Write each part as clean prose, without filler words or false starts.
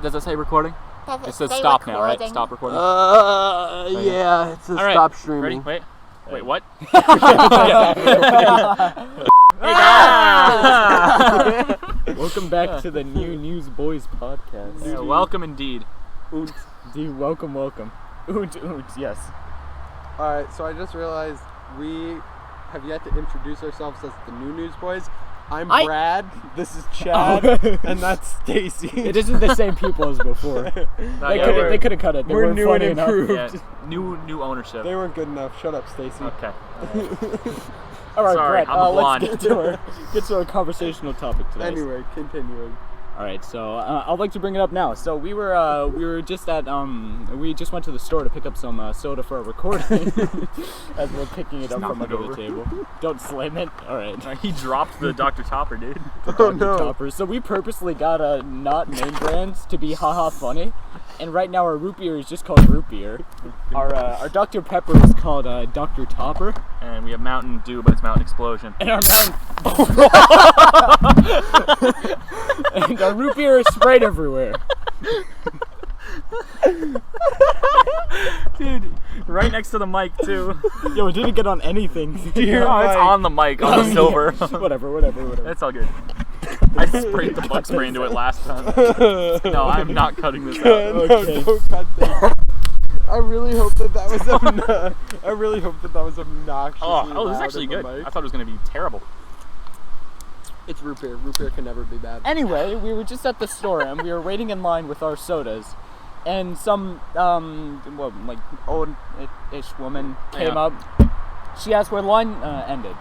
Does it say recording? It says stop now, right? Stop recording. Yeah, it says stop streaming. Ready? Wait, what? Hey guys! Welcome back to the new NewsBois podcast. Yeah, welcome indeed. Welcome. Yes. Alright, so I just realized we have yet to introduce ourselves as the new NewsBois. I'm Brad, this is Chad, and that's Stacy. It isn't the same people as before. They could have cut it. They we're new and enough. improved. Yeah, new ownership. They weren't good enough. Shut up, Stacy. Okay. All right, Sorry, Brad, let's get to our conversational topic today. Anyway, continuing. All right, so I'd like to bring it up now. So we were just at we just went to the store to pick up some soda for our recording. As we're picking it up from under the table. Don't slam it. All right. He dropped the Dr. Topper, dude. Topper. So we purposely got not name brands to be haha funny, and right now our root beer is just called root beer. Our Dr. Pepper is called Dr. Topper, and we have Mountain Dew, but it's Mountain Explosion. and our and our root beer is sprayed everywhere. Dude, right next to the mic too. Yo, it didn't get on anything. Oh, it's on the mic, on the silver. Whatever. It's all good. I sprayed the bug spray into it last time. No, I'm not cutting this out. Okay. No, don't cut that. I really hope that was obnoxious. Oh, this is actually good. I thought it was gonna be terrible. It's root beer. Root beer can never be bad. Anyway, we were just at the store and we were waiting in line with our sodas, and some old-ish woman came up. She asked where the line ended,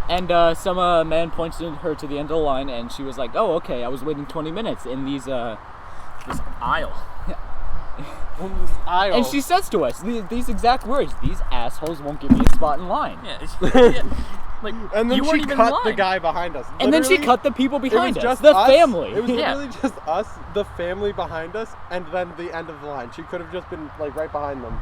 and some man pointed her to the end of the line, and she was like, "Oh, okay. I was waiting 20 minutes in this aisle." Aisle. And she says to us these exact words: "These assholes won't give me a spot in line." Yeah. Like, and then you weren't she even cut in line. the guy behind us. And then she cut the people behind us. Just the us. family. It was literally just us, the family behind us, and then the end of the line. She could have just been like right behind them.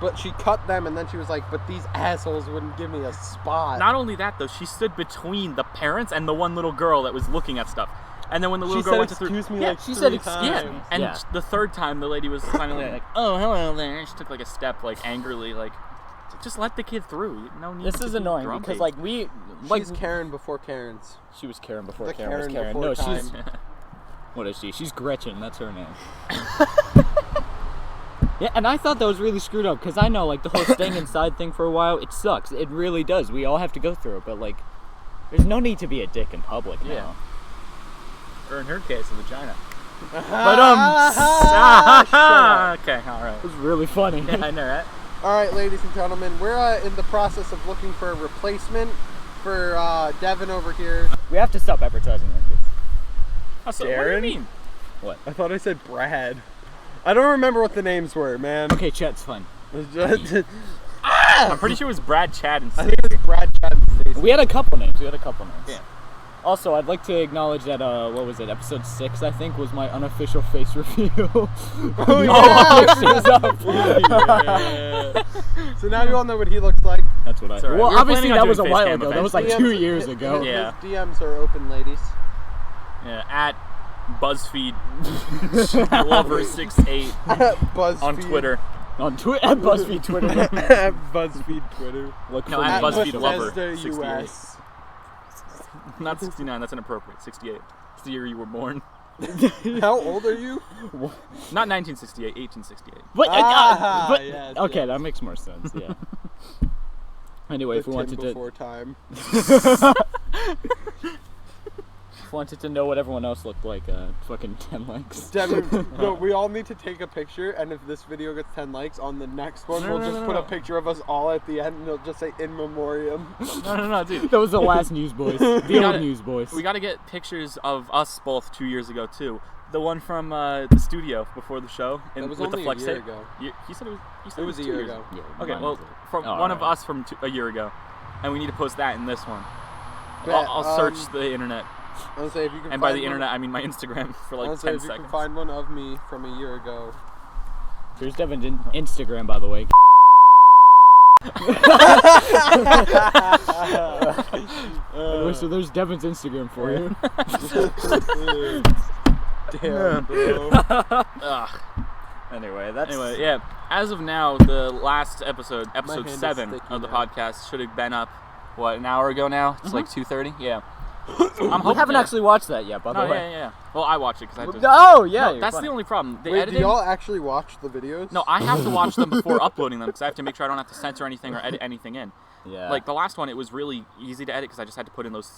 But she cut them, and then she was like, but these assholes wouldn't give me a spot. Not only that, though, she stood between the parents and the one little girl that was looking at stuff. And then when the little girl went to excuse me, yeah, like she three said times. yeah. And the third time, the lady was finally like, "Oh, hello there." She took like a step, like angrily, like, just let the kid through. No need. This is annoying because She's Karen before Karen's. She was Karen before The Karen was Karen Karen. before No, time. she's what is she? She's Gretchen. That's her name. Yeah, and I thought that was really screwed up because I know like the whole staying inside thing for a while. It sucks. It really does. We all have to go through it, but like, there's no need to be a dick in public now. Yeah. Or in her case, a vagina. But okay, all right. it was really funny. Yeah, I know, right? All right, ladies and gentlemen, we're in the process of looking for a replacement for Devin over here. We have to stop advertising like this. What do you Darren? mean? I thought I said Brad. I don't remember what the names were, man. Okay, Chet's fine. I'm pretty sure it was Brad, Chad, and I Stacey. think it was Brad, Chad, and Stacy. We had a couple names. Yeah. Also, I'd like to acknowledge that, what was it, episode 6, I think, was my unofficial face reveal. So now you all know what he looks like. That's what It's all right. Well, We were obviously planning on that was a doing while face cam ago. That was like eventually. 2 years ago. Yeah. His DMs are open, ladies. Yeah, at BuzzFeed Lover68 BuzzFeed. on Twitter. On Twitter, at BuzzFeed Twitter. At BuzzFeed Twitter. Look No, for at me. BuzzFeed Bethesda Lover 68. US. Not 69, that's inappropriate. 68. It's the year you were born. How old are you? Not 1968, 1868. But, yes, okay, yes. that makes more sense, yeah. Anyway, if we wanted before time. to know what everyone else looked like, fucking 10 likes. Devin, no, we all need to take a picture, and if this video gets 10 likes, on the next one, we'll just put a picture of us all at the end, and it'll just say, in memoriam. No, dude. That was the last NewsBois. The old NewsBois. We gotta get pictures of us both 2 years ago, too. The one from the studio before the show. That was with only the flex a year tape. ago. He said it was, It was a 2 year years ago. Yeah, Okay, mine well, was from one of us from a year ago. And we need to post that in this one. Bet, I'll search the internet. I was say if you can And by find the one- internet, I mean my Instagram for I like was 10 say if you seconds. can find one of me from a year ago. There's Devin's Instagram, by the way. Anyway, so there's Devin's Instagram for you. Damn, bro. Ugh. Anyway, Yeah. As of now, the last episode hand is 7 sticky of the now. podcast, should have been up. What, an hour ago now? It's like 2:30. Yeah. we haven't actually watched that yet, by the No, way. yeah. Well, I watched it because I had to. Oh, yeah. No, you're that's funny. the only problem. The Wait, do editing. y'all actually watch the videos? No, I have to watch them before uploading them because I have to make sure I don't have to censor anything or edit anything in. Yeah. Like the last one, it was really easy to edit because I just had to put in those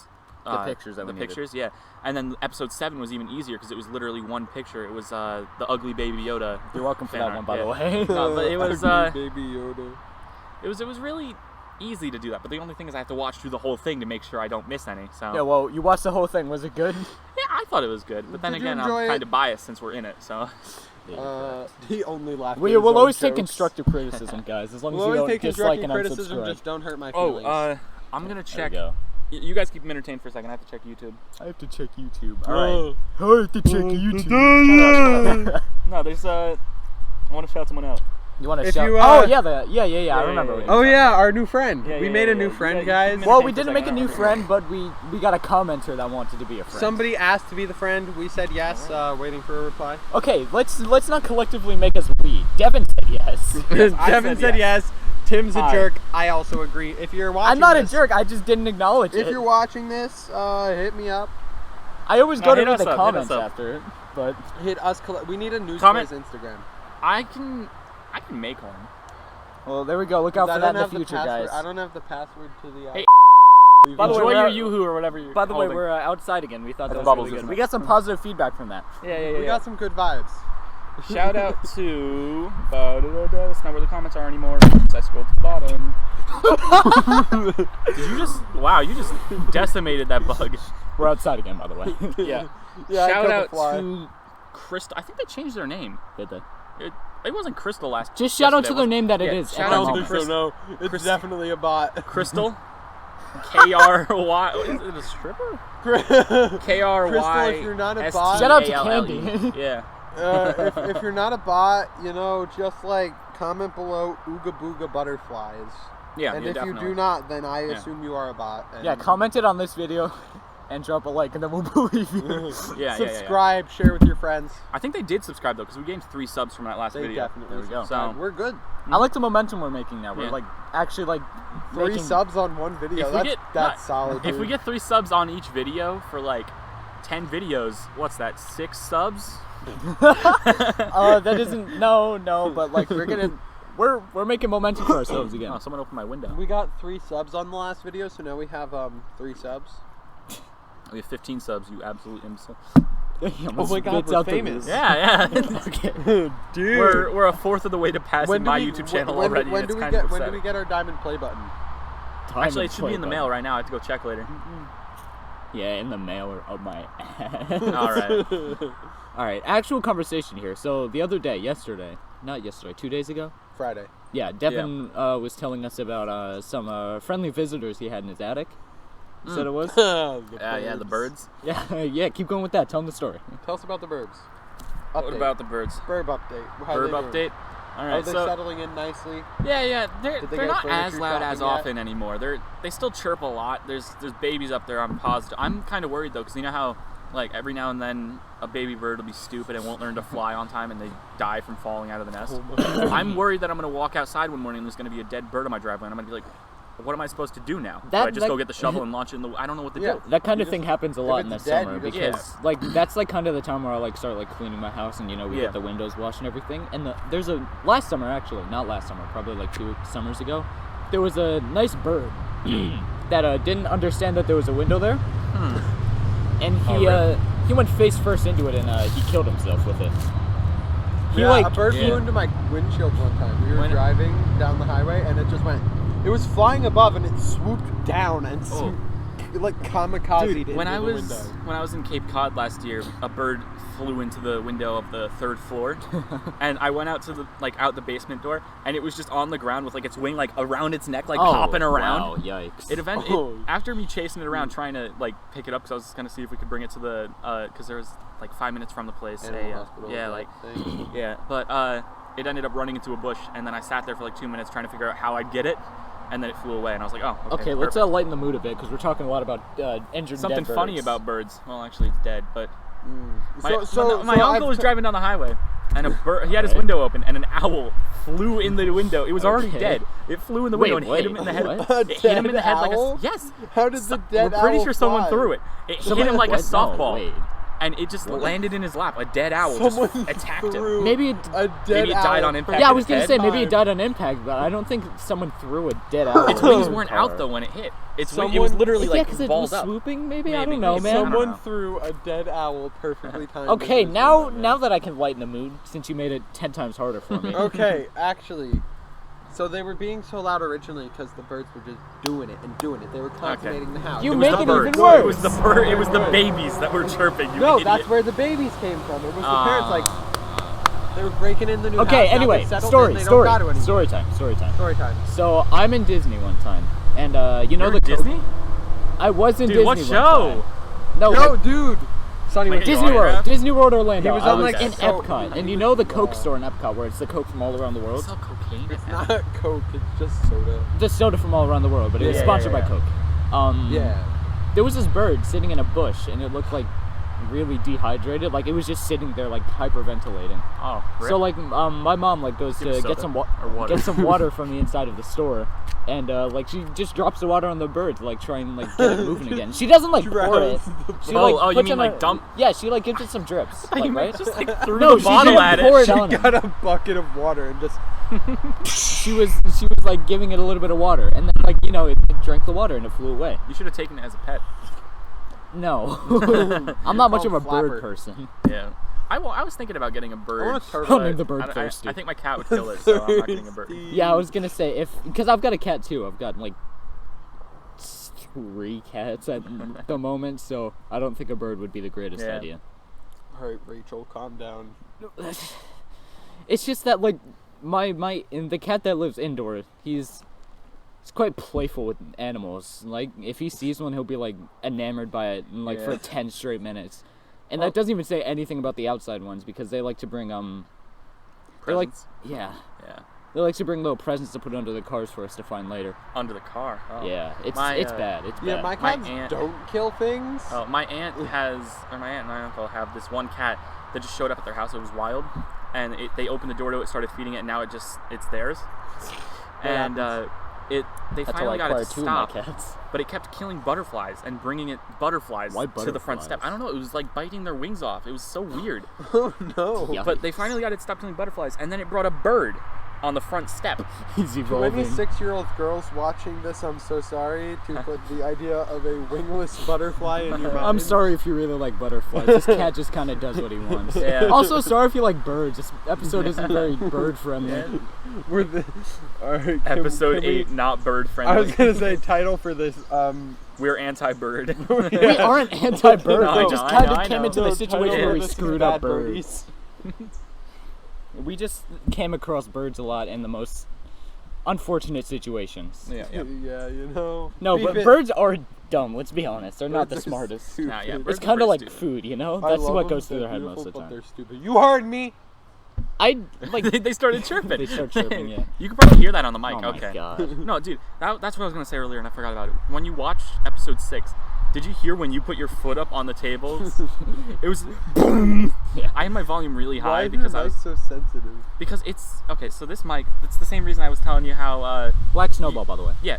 The pictures that the we needed. pictures, yeah. And then episode 7 was even easier because it was literally one picture. It was the ugly baby Yoda. You're welcome for fan that art, one, by yeah. the way. No, but it was Baby Yoda. it was really easy to do that. But the only thing is I have to watch through the whole thing to make sure I don't miss any. So Yeah, well, you watched the whole thing. Was it good? yeah, I thought it was good. But then Did you again, enjoy I'm it? kind of biased since we're in it. So He only laughed. We at his will own always take jokes. constructive criticism, guys, as long as We'll you always don't take dislike constructive and criticism. unsubscribe. Just don't hurt my feelings. I'm gonna There check. you go. You guys keep them entertained for a second. I have to check YouTube. I have to check YouTube. All right. Oh. I have to check YouTube. No, there's I want to shout someone out. You want to If shout? you, Oh yeah, I remember. yeah. what Oh you yeah, our new friend. Yeah, we yeah, made a yeah, new yeah. friend, Yeah, guys. you Well, Entertain we for a didn't make a second, new I don't friend, but we got a commenter that wanted to be a friend. Somebody asked to be the friend. We said yes. Waiting for a reply. Okay, let's not collectively make us we. Devin said yes. I Devin said said yes. Tim's a Hi. jerk. I also agree. If you're watching, I'm not this, a jerk. I just didn't acknowledge If it. you're watching this, hit me up. I always No, go to hit read us the up, hit comments us up. after it, but Hit us. We need a NewsBois Comment. Instagram. I can make one. well, there we go. Look out I for don't that in the have future, password. guys. I don't have the password to the. Hey, By the way, Enjoy we're your out- Yoo-hoo or whatever you're By the way, holding. we're outside again. We thought The that was bubbles really is good. nice. We got some positive feedback from that. Yeah. We got some good vibes. Shout out to that's not where the comments are anymore. I scrolled to the bottom. Did you just you just decimated that bug. We're outside again, by the way. Yeah. Yeah, I Shout killed the out fly. to Crystal. I think they changed their name. Did they? It wasn't Crystal last. Just shout out yesterday, to their was it? name that it Yeah, is. shout at out that to moment. Chris- It's Chris- definitely a bot. Crystal. K-R-Y. Is it a stripper? K-R-Y. Crystal, if you're not a bot- Shout out to S-T-A-L-L-E. Candy. Yeah. if you're not a bot, just like comment below Ooga Booga Butterflies. Yeah, And yeah, if definitely. you do not, then I Yeah. assume you are a bot. And Yeah, comment it on this video and drop a like, and then we'll believe you. Yeah. Subscribe, share with your friends. I think they did subscribe though, because we gained 3 subs from that last They video. definitely There we go. subscribe. So- We're good. I like the momentum we're making now. We're Yeah. actually 3 making... subs on one video. If we get That's solid. If we dude. get 3 subs on each video for 10 videos, what's that? 6 subs? that isn't no, but we're making momentum for ourselves again. Oh, someone opened my window. We got 3 subs on the last video, so now we have 3 subs. We have 15 subs, you absolute imbecile. Oh my God, we're famous. Yeah. Dude, we're a fourth of the way to passing my YouTube channel already. When and do it's we kind get? of When do upsetting. we get our diamond play button? Actually, it should be in the mail right now. I have to go check later. Yeah, in the mail or up my ass. All right. All right, actual conversation here. So the other day, not yesterday, 2 days ago. Friday. Yeah, Devin was telling us about some friendly visitors he had in his attic. You said it was? Yeah, the birds. Yeah, keep going with that. Tell him the story. Tell us about the birds. What Update. about the birds? Burb update? How Burb they doing? update. All right, Are they so settling in nicely? yeah, Did they they're go not as furniture loud as shopping yet? often anymore. They still chirp a lot. There's babies up there. I'm positive. I'm kind of worried though, because you know how every now and then a baby bird will be stupid and won't learn to fly on time and they die from falling out of the nest. I'm worried that I'm gonna walk outside one morning and there's gonna be a dead bird on my driveway and I'm gonna be like, what am I supposed to do now? Do I just go get the shovel and launch it in the? I don't know what to Yeah. do. That kind of You thing just- happens a lot in the it's dead, summer you just- because that's kind of the time where I start cleaning my house and we Yeah. get the windows washed and everything. And there's last summer actually, not last summer, probably 2 summers ago, there was a nice bird that didn't understand that there was a window there, and he went face first into it and he killed himself with it. A bird flew into my windshield one time. We were When- driving down the highway and it just went. It was flying above and it swooped down and kamikazed into When I the was window. in Cape Cod last year, a bird flew into the window of the 3rd floor, and I went out to the out the basement door, and it was just on the ground with its wing around its neck, hopping around. Wow, yikes! After me chasing it around, trying to pick it up, because I was just gonna see if we could bring it to the because there was 5 minutes from the place. Animal hospital, thing. Yeah, but it ended up running into a bush, and then I sat there for 2 minutes trying to figure out how I'd get it, and then it flew away, and I was like, oh, Okay, let's perfect. lighten the mood a bit because we're talking a lot about injured Something dead funny birds. about birds. Well, actually, it's dead, but My uncle was driving down the highway, and a bird. He had his window open, and an owl flew in the window. It was already dead. It flew in the window and hit him in the head. It hit him in the head like a yes. How did the dead owl We're pretty sure someone fly? threw it. It hit him like a softball. No, and it just landed in his lap. A dead owl just attacked him. Maybe Maybe it died on impact. Yeah, I with was its gonna head. say maybe it died on impact, but I don't think someone threw a dead owl. Its wings weren't out though when it hit. It was literally like because it balled was up. swooping. Maybe I Maybe. don't know, man. Someone threw a dead owl perfectly timed. Okay, into his now window. that I can lighten the mood, since you made it 10 times harder for me. Okay, actually, so they were being so loud originally because the birds were just doing it and doing it. They were consummating the house. You It was make the it birds. even worse. It was the bird. It was the babies that were chirping. You No, idiot. that's where the babies came from. It was the parents, like, they were breaking in the new house. Okay, now anyway, they settled story in, they don't got to anymore. Story time. Story time. So I'm in Disney one time, and you know You're the in Disney? I was in Dude, Disney what one show? time. No, Yo, dude. Sonny Like went a Disney autograph? World, Disney World Orlando. He was I on, was like, in so- Epcot, and you know the Coke store in Epcot where it's the Coke from all around the They world. sell cocaine. It's not Coke, it's just soda. The soda from all around the world, but it was Yeah, sponsored yeah, by Coke. Yeah. There was this bird sitting in a bush, and it looked like really dehydrated. Like it was just sitting there, like hyperventilating. Oh, rip. So like, my mom like goes Give it to soda get some or water. get some water from the inside of the store, and like she just drops the water on the bird to like try and like get it moving again. She doesn't like pour it. Drowns the She, Oh, like, oh, you puts mean in like a- dump- Yeah, she like gives it some drips, You like, might right? just like threw No, the she bottle didn't at pour it. it on Got a bucket of water and just She was like giving it a little bit of water, and then like it drank the water and it flew away. You should have taken it as a pet. No, I'm not much of a Flapper. bird person. Yeah. I was thinking about getting a bird. want a turtle. I'll name the but bird Thirsty. I think my cat would kill it, so I'm not getting a bird. Yeah, I was gonna say because I've got a cat too. I've got like 3 cats at the moment, so I don't think a bird would be the greatest Yeah. idea. Alright, Rachel, calm down. It's just that like the cat that lives indoors, he's quite playful with animals. Like if he sees one, he'll be like enamored by it, and, like for Yeah. 10 straight minutes. And that doesn't even say anything about the outside ones because they like to bring they like Presents? yeah. Yeah. They like to bring little presents to put under the cars for us to find later. Under the car. Oh. Yeah, it's My, bad. It's Yeah, bad. my My cats aunt- don't kill things. Oh, my aunt and my uncle have this one cat that just showed up at their house. It was wild, and they opened the door to it, started feeding it, and now it's theirs. And they That's all I finally got it acquired to 2 of my stop, cats. but it kept killing butterflies and bringing it butterflies Why to the front step. butterflies? I don't know. It was like biting their wings off. It was so weird. Oh no. Yeah. But they finally got it to stop killing butterflies, and then it brought a bird on the front step. He's To evolving. any 6-year-old girls watching this, I'm so sorry to put the idea of a wingless butterfly in your mind. I'm sorry if you really like butterflies. This cat just kind of does what he wants. Yeah. Also, sorry if you like birds. This episode isn't very bird friendly. We're the alright. Episode 8, not bird friendly. I was gonna say title for this. We're anti-bird. We aren't anti-bird. No, we I just know, kind I of came know. into the situation where we This is screwed Bad up birds. Birdies. We just came across birds a lot in the most unfortunate situations. Yeah, yeah. Yeah, you know. No, Beef but it. birds are dumb. Let's be honest. They're not the Birds are smartest. stupid. Nah, yeah, It's birds are kind of pretty like stupid. food, you know. I That's love what them, goes through they're their head most of beautiful, the but time. They're stupid. You heard me. I like. They started chirping. They start chirping, yeah. You can probably hear that on the mic. Oh my Okay. God. No, dude, that's what I was gonna say earlier, and I forgot about it. When you watched episode 6, did you hear when you put your foot up on the tables? It was boom. Yeah. I had my volume really Why high is because your I mic was so sensitive? because it's okay. So this mic, it's the same reason I was telling you how. Black snowball, by the way. Yeah,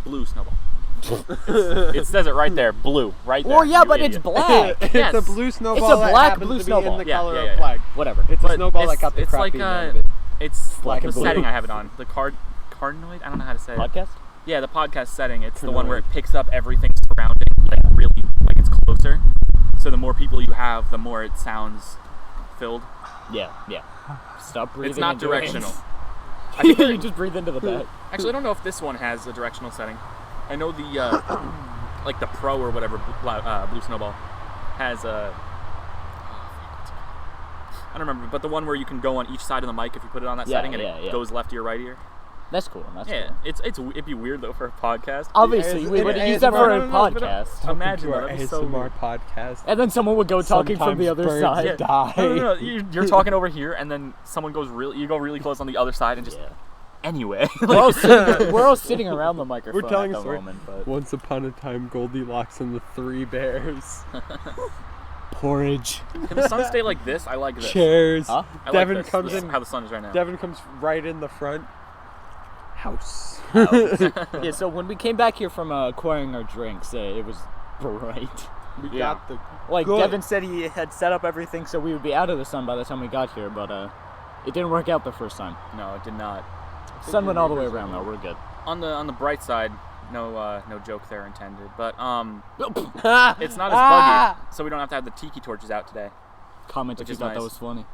blue snowball. It says it right there, blue, right there. Well, yeah, you but idiot. it's black. Yes. It's a blue snowball. It's a that black happens blue to be snowball. in the Yeah, color yeah, of yeah. flag. Whatever. It's But a snowball that got the it's crap like beat out of it. it's Black the and blue. setting I have it on. The cardinoid. I don't know how to say it. Podcast. Yeah, the podcast setting. It's the one where it picks up everything surrounding, like really, like it's closer. So the more people you have, the more it sounds filled. Yeah, yeah. Stop breathing. It's not into it. directional. I think You just breathe into the back. Actually, I don't know if this one has a directional setting. I know the like the Pro or whatever Blue Snowball has a. I don't remember, but the one where you can go on each side of the mic if you put it on that Yeah, setting and yeah, it yeah. goes left to your right ear. That's cool. That's Yeah, cool. it'd be weird though for a podcast. Obviously, we would use that for a podcast. Imagine that, that'd be so weird. podcast. And then someone would go talking from the other Sometimes side. birds die. No, you're talking over here, and then someone goes you go really close on the other side, and just Yeah. anyway. We're all sitting around the microphone We're telling at a the story. moment, but Once upon a time, Goldilocks and the 3 bears. porridge. Can the sun stay like this? I like this. Chairs. Huh? I Devin like this. comes This is in. how the sun is right now. Devin comes right in the front. House. Yeah, so when we came back here from acquiring our drinks, it was bright. We Yeah. got the. Like, Good. Devin said he had set up everything so we would be out of the sun by the time we got here, but it didn't work out the first time. No, it did not. Sun went all the way around, though. We're good. On the bright side, no joke there intended, but it's not as Ah! buggy, so we don't have to have the tiki torches out today. Comment Which if you is thought that nice. was funny.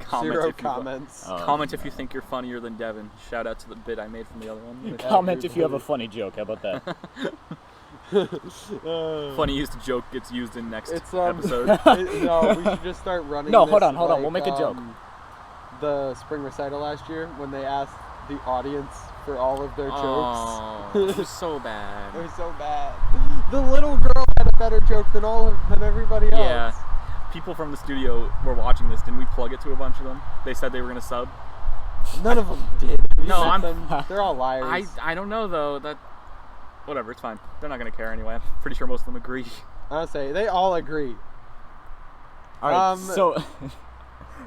Comment Zero if you- comments. Comment if you think you're funnier than Devin. Shout out to the bit I made from the other one. Comment if you have a funny joke. How about that? Funniest joke gets used in next It's episode. no, we should just start running. No, this hold on. like, We'll make a joke. The spring recital last year when they asked the audience for all of their jokes. Oh, it was so It bad. was so bad. The little girl had a better joke than everybody else. Yeah. People from the studio were watching this. Didn't we plug it to a bunch of them? They said they were gonna sub. None of them did. Have you No, met I'm- them? They're all liars. I don't know though. That whatever. It's fine. They're not gonna care anyway. I'm pretty sure most of them agree. I'll say they all agree. All right, so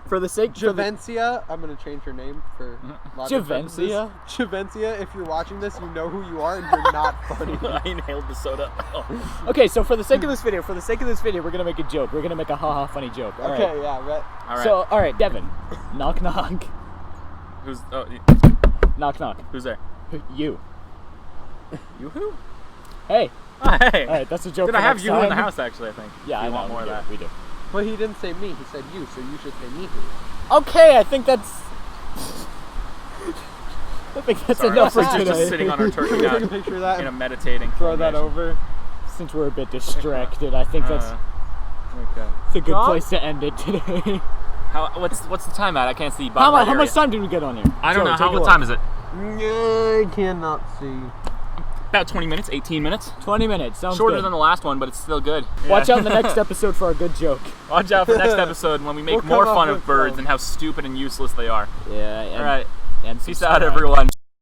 for the sake of Javencia, I'm gonna change her name for logic purposes. Javencia? Javencia, if you're watching this, you know who you are and you're not funny. I inhaled the soda. Oh. Okay, so for the sake of this video, we're gonna make a joke. We're gonna make a haha funny joke. All right. Okay, yeah, bet. All right. So, all right, Devin, knock knock, who's knock knock. who's there? You. You who? Hey. Oh, hey. All right, that's a joke. Did for I have next you in the time. house actually? I think. Yeah, Do I you know. want more of that? We do. Well, he didn't say me. He said you, so you should say me who. Okay, I think that's. I think that's Sorry, enough for we're today. just sitting on our turkey Can we take a now picture of that in a and meditating. throw that formation. over? Since we're a bit distracted, I think that's Okay. it's a good John? place to end it today. What's the time at? I can't see. How much time did we get on here? I don't Joe, know. take a What look. time is it? I cannot see. About 20 minutes, 18 minutes. 20 minutes. Sounds Shorter good. than the last one, but it's still good. Watch out in the next episode for a good joke. Watch out for next episode when we make We'll more come up fun of with birds some. and how stupid and useless they are. Yeah. All right. And Peace out, subscribe. everyone.